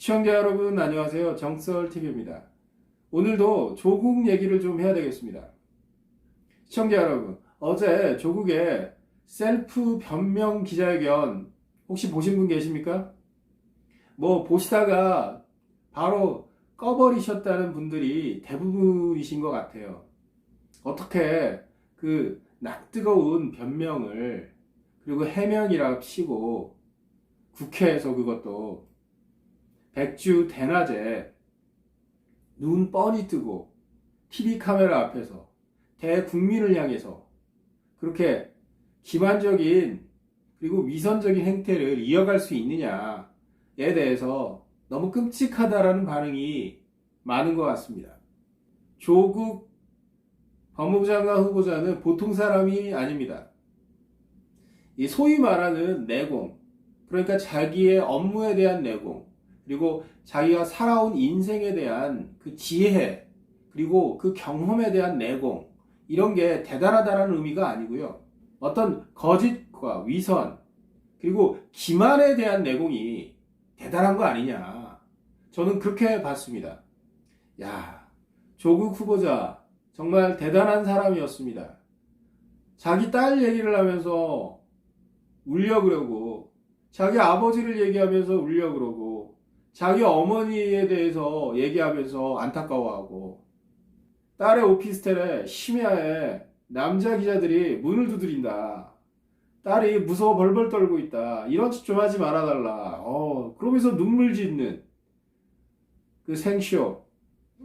시청자 여러분 안녕하세요. 정썰TV입니다. 오늘도 조국 얘기를 좀 해야 되겠습니다. 시청자 여러분, 어제 조국의 셀프 변명 기자회견 혹시 보신 분 계십니까? 보시다가 바로 꺼버리셨다는 분들이 대부분이신 것 같아요. 어떻게 그 낯뜨거운 변명을 그리고 해명이라 치고 국회에서 그것도 백주 대낮에 눈 뻔히 뜨고 TV 카메라 앞에서 대국민을 향해서 그렇게 기만적인 그리고 위선적인 행태를 이어갈 수 있느냐에 대해서 너무 끔찍하다라는 반응이 많은 것 같습니다. 조국 법무부 장관 후보자는 보통 사람이 아닙니다. 이 소위 말하는 내공, 그러니까 자기의 업무에 대한 내공, 그리고 자기가 살아온 인생에 대한 그 지혜, 그리고 그 경험에 대한 내공, 이런 게 대단하다는 의미가 아니고요. 어떤 거짓과 위선, 그리고 기만에 대한 내공이 대단한 거 아니냐. 저는 그렇게 봤습니다. 야, 조국 후보자 정말 대단한 사람이었습니다. 자기 딸 얘기를 하면서 울려 그러고, 자기 아버지를 얘기하면서 울려 그러고, 자기 어머니에 대해서 얘기하면서 안타까워하고, 딸의 오피스텔에 심야에 남자 기자들이 문을 두드린다. 딸이 무서워 벌벌 떨고 있다. 이런 짓 좀 하지 말아달라. 그러면서 눈물 짓는 그 생쇼.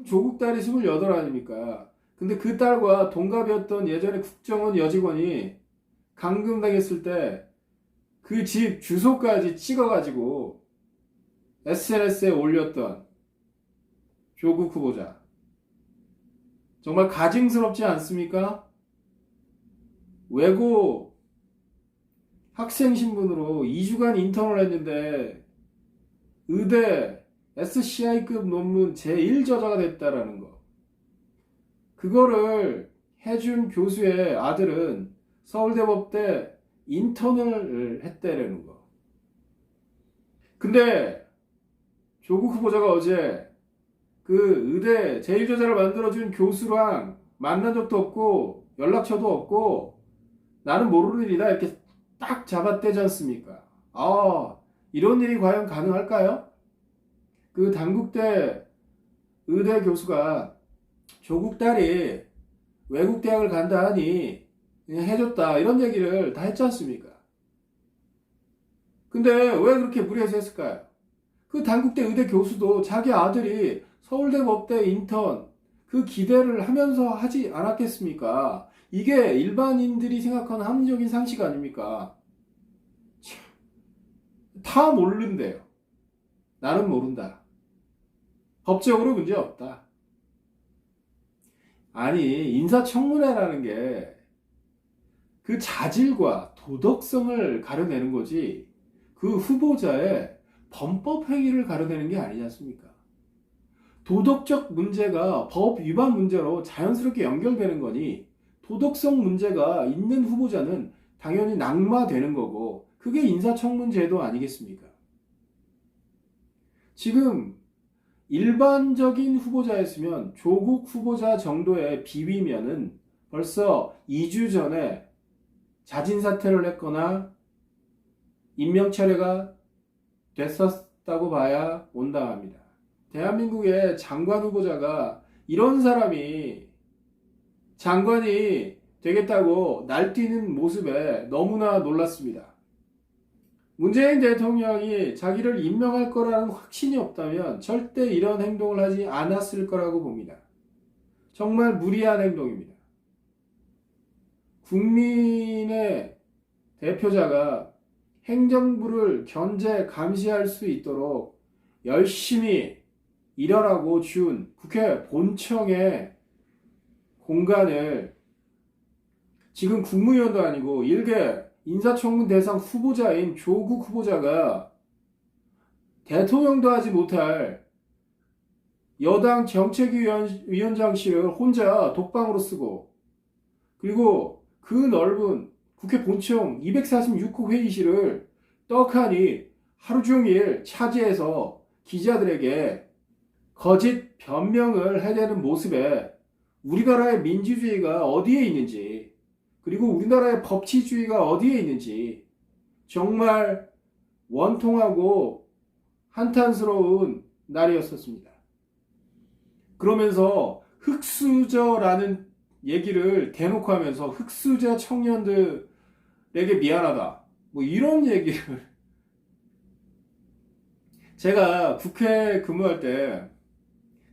조국 딸이 28 아닙니까? 근데 그 딸과 동갑이었던 예전에 국정원 여직원이 감금당했을 때 그 집 주소까지 찍어가지고 SNS에 올렸던 조국 후보자. 정말 가증스럽지 않습니까? 외고 학생 신분으로 2주간 인턴을 했는데 의대 SCI급 논문 제1저자가 됐다라는 거. 그거를 해준 교수의 아들은 서울대법대 인턴을 했다라는 거. 근데 조국 후보자가 어제 그 의대 제1저자를 만들어준 교수랑 만난 적도 없고 연락처도 없고 나는 모르는 일이다 이렇게 딱 잡아떼지 않습니까? 이런 일이 과연 가능할까요? 그 단국대 의대 교수가 조국 딸이 외국 대학을 간다 하니 그냥 해줬다 이런 얘기를 다 했지 않습니까? 근데 왜 그렇게 무리해서 했을까요? 그 단국대 의대 교수도 자기 아들이 서울대 법대 인턴 그 기대를 하면서 하지 않았겠습니까? 이게 일반인들이 생각하는 합리적인 상식 아닙니까? 다 모른대요. 나는 모른다. 법적으로 문제 없다. 아니, 인사청문회라는 게 그 자질과 도덕성을 가려내는 거지 그 후보자의 범법 행위를 가려내는 게 아니지 않습니까? 도덕적 문제가 법 위반 문제로 자연스럽게 연결되는 거니 도덕성 문제가 있는 후보자는 당연히 낙마되는 거고 그게 인사청문제도 아니겠습니까? 지금 일반적인 후보자였으면 조국 후보자 정도의 비위면은 벌써 2주 전에 자진사퇴를 했거나 임명철회가 됐었다고 봐야 온당합니다. 대한민국의 장관 후보자가 이런 사람이 장관이 되겠다고 날뛰는 모습에 너무나 놀랐습니다. 문재인 대통령이 자기를 임명할 거라는 확신이 없다면 절대 이런 행동을 하지 않았을 거라고 봅니다. 정말 무리한 행동입니다. 국민의 대표자가 행정부를 견제, 감시할 수 있도록 열심히 일하라고 준 국회 본청의 공간을 지금 국무위원도 아니고 일개 인사청문 대상 후보자인 조국 후보자가 대통령도 하지 못할 여당 정책위원장실을 혼자 독방으로 쓰고 그리고 그 넓은 국회 본청 246호 회의실을 떡하니 하루 종일 차지해서 기자들에게 거짓 변명을 해대는 모습에 우리나라의 민주주의가 어디에 있는지, 그리고 우리나라의 법치주의가 어디에 있는지 정말 원통하고 한탄스러운 날이었었습니다. 그러면서 흑수저라는 얘기를 대놓고 하면서 흑수저 청년들에게 미안하다, 뭐 이런 얘기를 제가 국회 근무할 때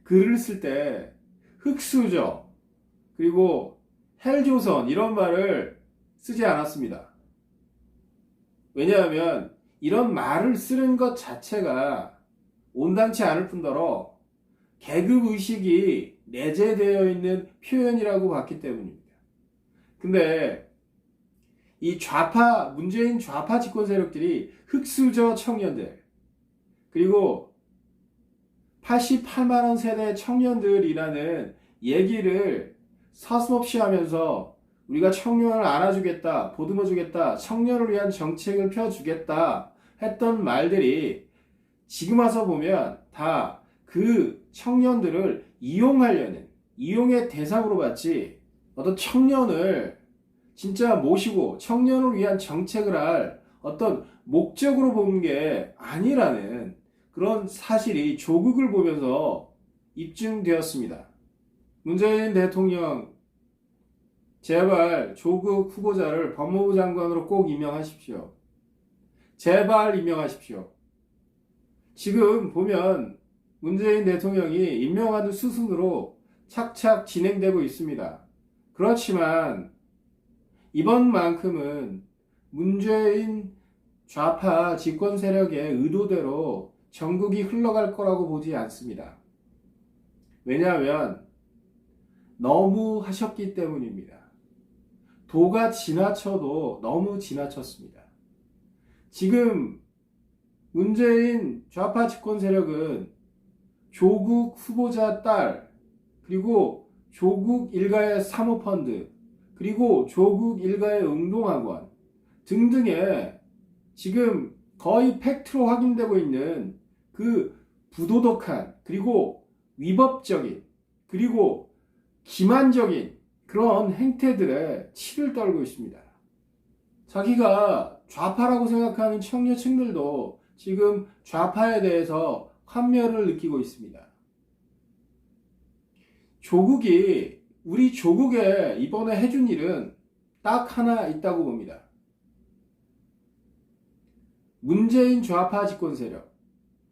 글을 쓸 때 흑수저 그리고 헬조선 이런 말을 쓰지 않았습니다. 왜냐하면 이런 말을 쓰는 것 자체가 온당치 않을 뿐더러 계급의식이 내재되어 있는 표현이라고 봤기 때문입니다. 근데 이 좌파, 문재인 좌파 집권 세력들이 흑수저 청년들, 그리고 88만원 세대 청년들이라는 얘기를 서슴없이 하면서 우리가 청년을 안아주겠다, 보듬어주겠다, 청년을 위한 정책을 펴주겠다 했던 말들이 지금 와서 보면 다 그 청년들을 이용하려는, 이용의 대상으로 봤지 어떤 청년을 진짜 모시고 청년을 위한 정책을 할 어떤 목적으로 보는 게 아니라는 그런 사실이 조국을 보면서 입증되었습니다. 문재인 대통령, 제발 조국 후보자를 법무부 장관으로 꼭 임명하십시오. 제발 임명하십시오. 지금 보면 문재인 대통령이 임명하는 수순으로 착착 진행되고 있습니다. 그렇지만 이번만큼은 문재인 좌파 집권 세력의 의도대로 전국이 흘러갈 거라고 보지 않습니다. 왜냐하면 너무 하셨기 때문입니다. 도가 지나쳐도 너무 지나쳤습니다. 지금 문재인 좌파 집권 세력은 조국 후보자 딸, 그리고 조국 일가의 사모펀드, 그리고 조국 일가의 응동학원 등등의 지금 거의 팩트로 확인되고 있는 그 부도덕한, 그리고 위법적인, 그리고 기만적인 그런 행태들에 치를 떨고 있습니다. 자기가 좌파라고 생각하는 청년층들도 지금 좌파에 대해서 환멸을 느끼고 있습니다. 조국이, 우리 조국에 이번에 해준 일은 딱 하나 있다고 봅니다. 문재인 좌파 집권 세력,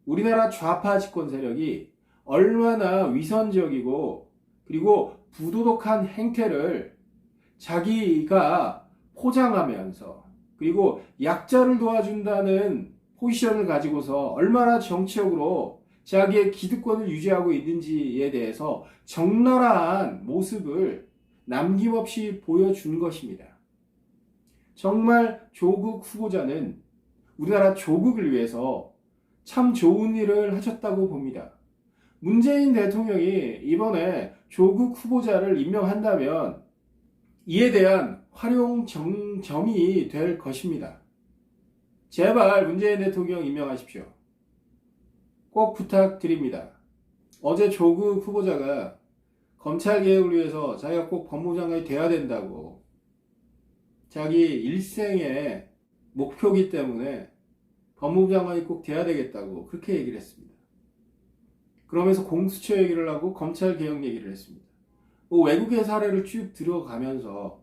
우리나라 좌파 집권 세력이 얼마나 위선적이고 그리고 부도덕한 행태를 자기가 포장하면서, 그리고 약자를 도와준다는 포지션을 가지고서 얼마나 정치적으로 자기의 기득권을 유지하고 있는지에 대해서 적나라한 모습을 남김없이 보여준 것입니다. 정말 조국 후보자는 우리나라 조국을 위해서 참 좋은 일을 하셨다고 봅니다. 문재인 대통령이 이번에 조국 후보자를 임명한다면 이에 대한 활용점이 될 것입니다. 제발 문재인 대통령 임명하십시오. 꼭 부탁드립니다. 어제 조국 후보자가 검찰개혁을 위해서 자기가 꼭 법무장관이 돼야 된다고, 자기 일생의 목표이기 때문에 법무부 장관이 꼭 돼야 되겠다고 그렇게 얘기를 했습니다. 그러면서 공수처 얘기를 하고 검찰개혁 얘기를 했습니다. 외국의 사례를 쭉 들어가면서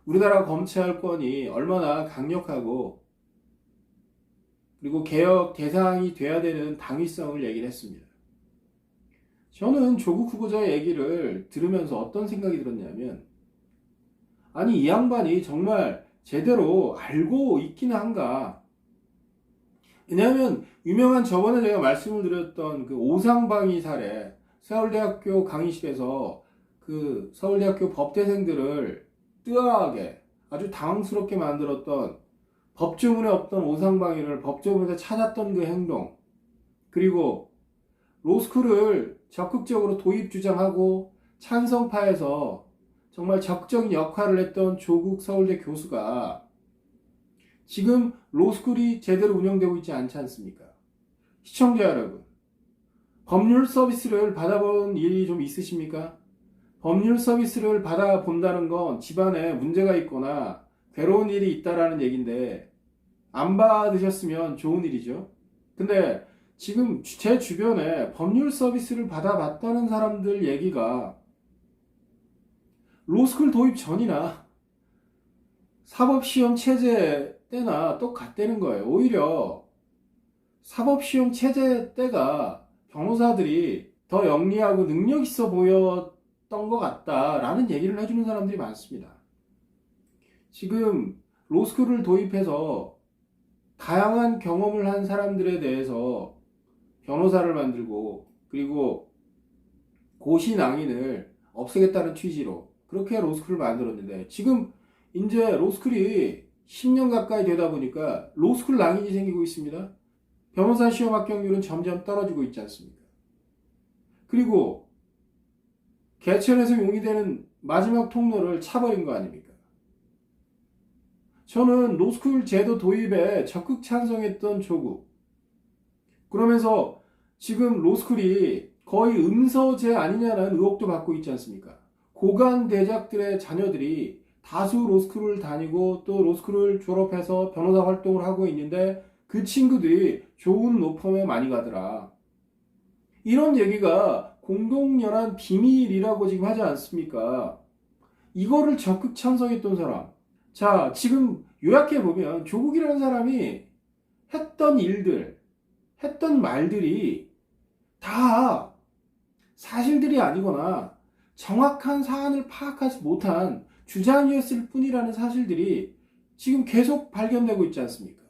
우리나라 검찰권이 얼마나 강력하고 그리고 개혁 대상이 돼야 되는 당위성을 얘기를 했습니다. 저는 조국 후보자의 얘기를 들으면서 어떤 생각이 들었냐면, 아니 이 양반이 정말 제대로 알고 있기는 한가. 왜냐하면 유명한, 저번에 제가 말씀을 드렸던 그 오상방위 사례, 서울대학교 강의실에서 그 서울대학교 법대생들을 뜨아하게 아주 당황스럽게 만들었던, 법조문에 없던 오상방위를 법조문에서 찾았던 그 행동, 그리고 로스쿨을 적극적으로 도입 주장하고 찬성파에서 정말 적극적인 역할을 했던 조국 서울대 교수가 지금 로스쿨이 제대로 운영되고 있지 않지 않습니까? 시청자 여러분, 법률 서비스를 받아본 일이 좀 있으십니까? 법률 서비스를 받아본다는 건 집안에 문제가 있거나 괴로운 일이 있다라는 얘기인데 안 받으셨으면 좋은 일이죠. 근데 지금 제 주변에 법률 서비스를 받아봤다는 사람들 얘기가 로스쿨 도입 전이나 사법시험 체제 때나 똑같다는 거예요. 오히려 사법시험 체제 때가 변호사들이 더 영리하고 능력 있어 보였던 것 같다라는 얘기를 해주는 사람들이 많습니다. 지금 로스쿨을 도입해서 다양한 경험을 한 사람들에 대해서 변호사를 만들고 그리고 고시낭인을 없애겠다는 취지로 그렇게 로스쿨을 만들었는데 지금 이제 로스쿨이 10년 가까이 되다 보니까 로스쿨 낭인이 생기고 있습니다. 변호사 시험 합격률은 점점 떨어지고 있지 않습니까? 그리고 개천에서 용이 되는 마지막 통로를 차버린 거 아닙니까? 저는 로스쿨 제도 도입에 적극 찬성했던 조국. 그러면서 지금 로스쿨이 거의 음서제 아니냐는 의혹도 받고 있지 않습니까? 고관 대작들의 자녀들이 다수 로스쿨을 다니고 또 로스쿨을 졸업해서 변호사 활동을 하고 있는데 그 친구들이 좋은 로펌에 많이 가더라. 이런 얘기가 공동연한 비밀이라고 지금 하지 않습니까? 이거를 적극 찬성했던 사람. 자, 지금 요약해보면 조국이라는 사람이 했던 일들, 했던 말들이 다 사실들이 아니거나 정확한 사안을 파악하지 못한 주장이었을 뿐이라는 사실들이 지금 계속 발견되고 있지 않습니까?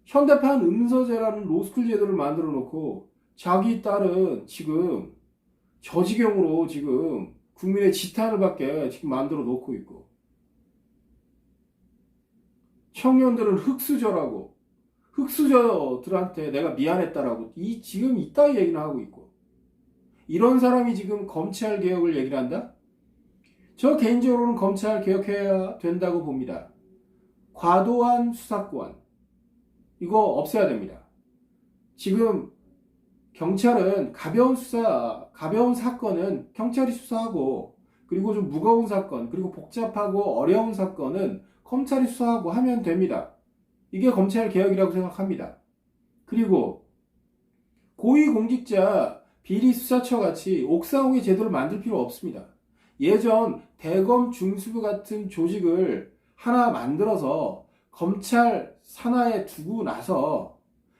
현대판 음서제라는 로스쿨 제도를 만들어 놓고 자기 딸은 지금 저지경으로 지금 국민의 지탄을 받게 지금 만들어 놓고 있고 청년들은 흑수저라고 흑수저들한테 내가 미안했다라고 지금 이따위 얘기는 하고 있고 이런 사람이 지금 검찰 개혁을 얘기를 한다? 저 개인적으로는 검찰 개혁해야 된다고 봅니다. 과도한 수사권 이거 없애야 됩니다. 지금 경찰은 가벼운 사건은 경찰이 수사하고 그리고 좀 무거운 사건 그리고 복잡하고 어려운 사건은 검찰이 수사하고 하면 됩니다. 이게 검찰 개혁이라고 생각합니다. 그리고 고위공직자 비리수사처 같이 옥상호의 제도를 만들 필요 없습니다. 예전 대검 중수부 같은 조직을 하나 만들어서 검찰 산하에 두고 나서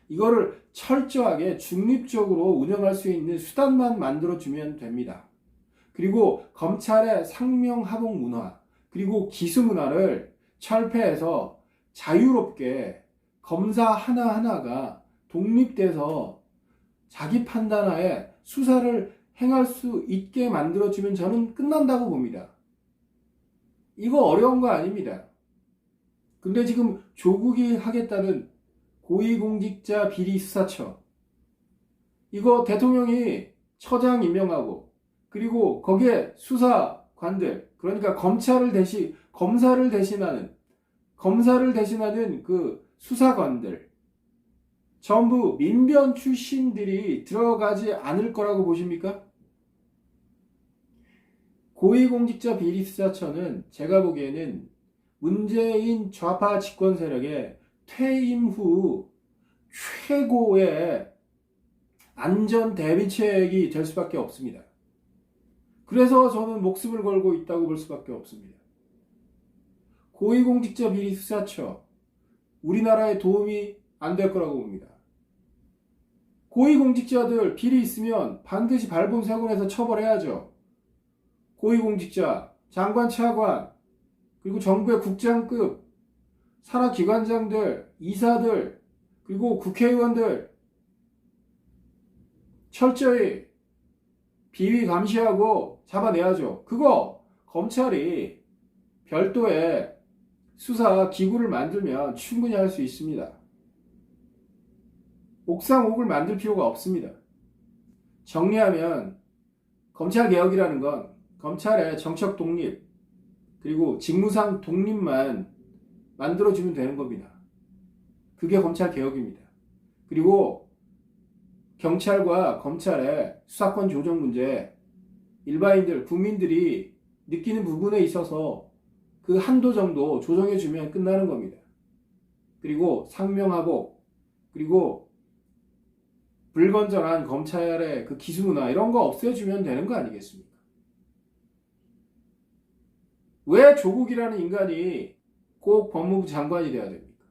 이거를 철저하게 중립적으로 운영할 수 있는 수단만 만들어주면 됩니다. 그리고 검찰의 상명하복 문화 그리고 기수 문화를 철폐해서 자유롭게 검사 하나하나가 독립돼서 자기 판단하에 수사를 행할 수 있게 만들어주면 저는 끝난다고 봅니다. 이거 어려운 거 아닙니다. 근데 지금 조국이 하겠다는 고위공직자 비리수사처 이거 대통령이 처장 임명하고 그리고 거기에 수사관들 그러니까 검사를 대신하는 그 수사관들 전부 민변 출신들이 들어가지 않을 거라고 보십니까? 고위공직자 비리수사처는 제가 보기에는 문재인 좌파 집권 세력의 퇴임 후 최고의 안전 대비책이 될 수밖에 없습니다. 그래서 저는 목숨을 걸고 있다고 볼 수밖에 없습니다. 고위공직자 비리수사처 우리나라에 도움이 안 될 거라고 봅니다. 고위공직자들 비리 있으면 반드시 발본색원에서 처벌해야죠. 고위공직자, 장관, 차관, 그리고 정부의 국장급, 산하기관장들, 이사들, 그리고 국회의원들 철저히 비위 감시하고 잡아내야죠. 그거 검찰이 별도의 수사 기구를 만들면 충분히 할 수 있습니다. 옥상옥을 만들 필요가 없습니다. 정리하면 검찰 개혁이라는 건 검찰의 정책 독립 그리고 직무상 독립만 만들어주면 되는 겁니다. 그게 검찰 개혁입니다. 그리고 경찰과 검찰의 수사권 조정 문제, 일반인들, 국민들이 느끼는 부분에 있어서 그 한도 정도 조정해주면 끝나는 겁니다. 그리고 상명하복, 그리고 불건전한 검찰의 그 기수문화 이런 거 없애주면 되는 거 아니겠습니까? 왜 조국이라는 인간이 꼭 법무부 장관이 돼야 됩니까?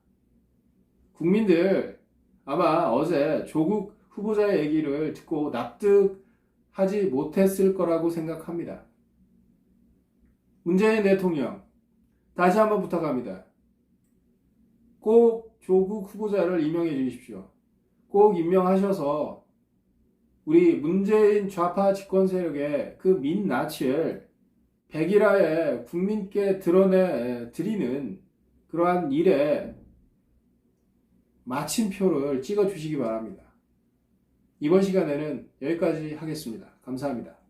국민들 아마 어제 조국 후보자의 얘기를 듣고 납득하지 못했을 거라고 생각합니다. 문재인 대통령, 다시 한번 부탁합니다. 꼭 조국 후보자를 임명해 주십시오. 꼭 임명하셔서 우리 문재인 좌파 집권 세력의 그 민낯을 백일하에 국민께 드러내 드리는 그러한 일에 마침표를 찍어 주시기 바랍니다. 이번 시간에는 여기까지 하겠습니다. 감사합니다.